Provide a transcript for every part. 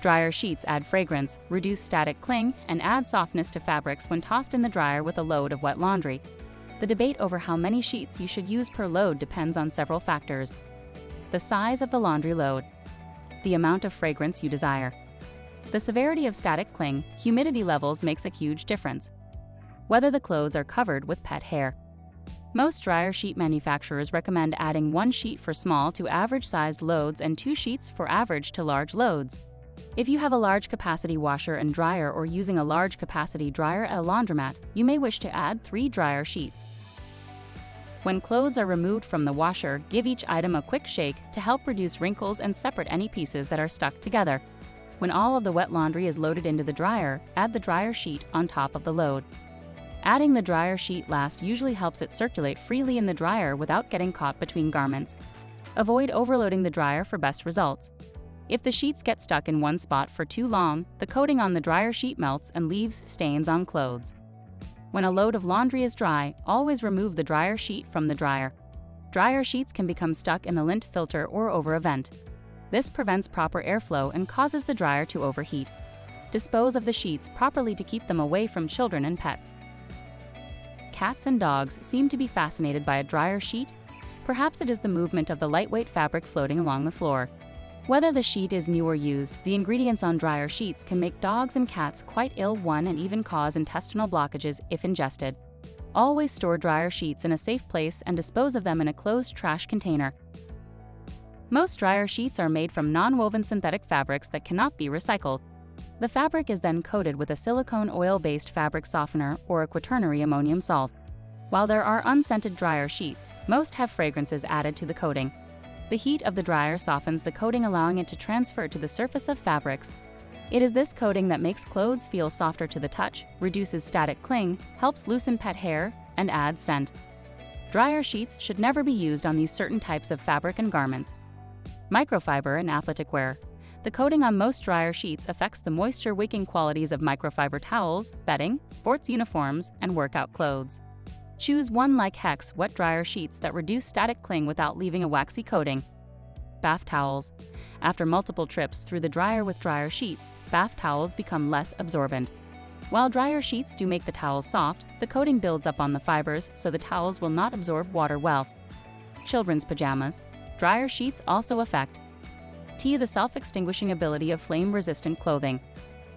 Dryer sheets add fragrance, reduce static cling, and add softness to fabrics when tossed in the dryer with a load of wet laundry. The debate over how many sheets you should use per load depends on several factors. The size of the laundry load, the amount of fragrance you desire, the severity of static cling, humidity levels makes a huge difference, whether the clothes are covered with pet hair. Most dryer sheet manufacturers recommend adding 1 sheet for small to average-sized loads and 2 sheets for average to large loads. If you have a large capacity washer and dryer or using a large capacity dryer at a laundromat, you may wish to add 3 dryer sheets. When clothes are removed from the washer, give each item a quick shake to help reduce wrinkles and separate any pieces that are stuck together. When all of the wet laundry is loaded into the dryer, add the dryer sheet on top of the load. Adding the dryer sheet last usually helps it circulate freely in the dryer without getting caught between garments. Avoid overloading the dryer for best results. If the sheets get stuck in one spot for too long, the coating on the dryer sheet melts and leaves stains on clothes. When a load of laundry is dry, always remove the dryer sheet from the dryer. Dryer sheets can become stuck in the lint filter or over a vent. This prevents proper airflow and causes the dryer to overheat. Dispose of the sheets properly to keep them away from children and pets. Cats and dogs seem to be fascinated by a dryer sheet. Perhaps it is the movement of the lightweight fabric floating along the floor. Whether the sheet is new or used, the ingredients on dryer sheets can make dogs and cats quite ill and even cause intestinal blockages if ingested. Always store dryer sheets in a safe place and dispose of them in a closed trash container. Most dryer sheets are made from non-woven synthetic fabrics that cannot be recycled. The fabric is then coated with a silicone oil-based fabric softener or a quaternary ammonium salt. While there are unscented dryer sheets, most have fragrances added to the coating. The heat of the dryer softens the coating, allowing it to transfer to the surface of fabrics. It is this coating that makes clothes feel softer to the touch, reduces static cling, helps loosen pet hair, and adds scent. Dryer sheets should never be used on these certain types of fabric and garments. Microfiber and athletic wear. The coating on most dryer sheets affects the moisture-wicking qualities of microfiber towels, bedding, sports uniforms, and workout clothes. Choose one like Hex wet dryer sheets that reduce static cling without leaving a waxy coating. Bath towels. After multiple trips through the dryer with dryer sheets, bath towels become less absorbent. While dryer sheets do make the towels soft, the coating builds up on the fibers so the towels will not absorb water well. Children's pajamas. Dryer sheets also affect the self-extinguishing ability of flame-resistant clothing.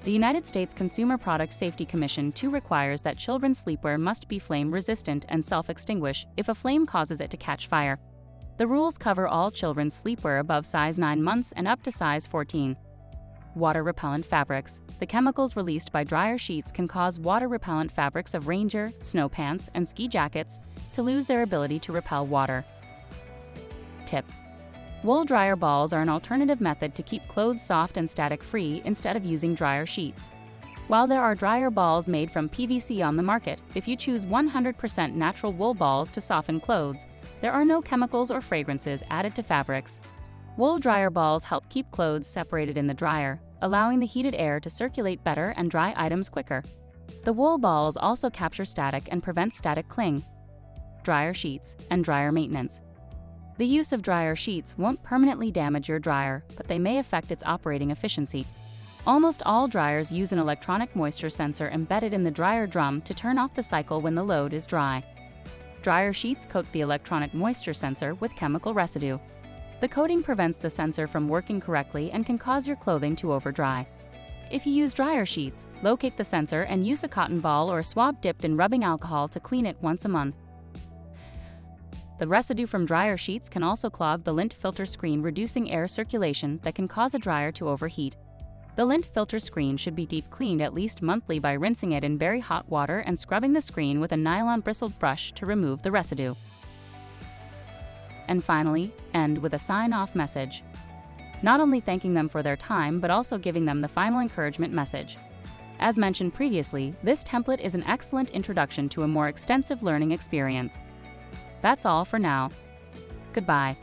The United States Consumer Product Safety Commission 2 requires that children's sleepwear must be flame-resistant and self-extinguish if a flame causes it to catch fire. The rules cover all children's sleepwear above size 9 months and up to size 14. Water-repellent fabrics. The chemicals released by dryer sheets can cause water-repellent fabrics of ranger, snow pants, and ski jackets to lose their ability to repel water. Tip: wool dryer balls are an alternative method to keep clothes soft and static-free instead of using dryer sheets. While there are dryer balls made from PVC on the market, if you choose 100% natural wool balls to soften clothes, there are no chemicals or fragrances added to fabrics. Wool dryer balls help keep clothes separated in the dryer, allowing the heated air to circulate better and dry items quicker. The wool balls also capture static and prevent static cling. Dryer sheets and dryer maintenance. The use of dryer sheets won't permanently damage your dryer, but they may affect its operating efficiency. Almost all dryers use an electronic moisture sensor embedded in the dryer drum to turn off the cycle when the load is dry. Dryer sheets coat the electronic moisture sensor with chemical residue. The coating prevents the sensor from working correctly and can cause your clothing to overdry. If you use dryer sheets, locate the sensor and use a cotton ball or swab dipped in rubbing alcohol to clean it once a month. The residue from dryer sheets can also clog the lint filter screen, reducing air circulation that can cause a dryer to overheat. The lint filter screen should be deep cleaned at least monthly by rinsing it in very hot water and scrubbing the screen with a nylon bristled brush to remove the residue. And finally, end with a sign-off message. Not only thanking them for their time, but also giving them the final encouragement message. As mentioned previously, this template is an excellent introduction to a more extensive learning experience. That's all for now. Goodbye.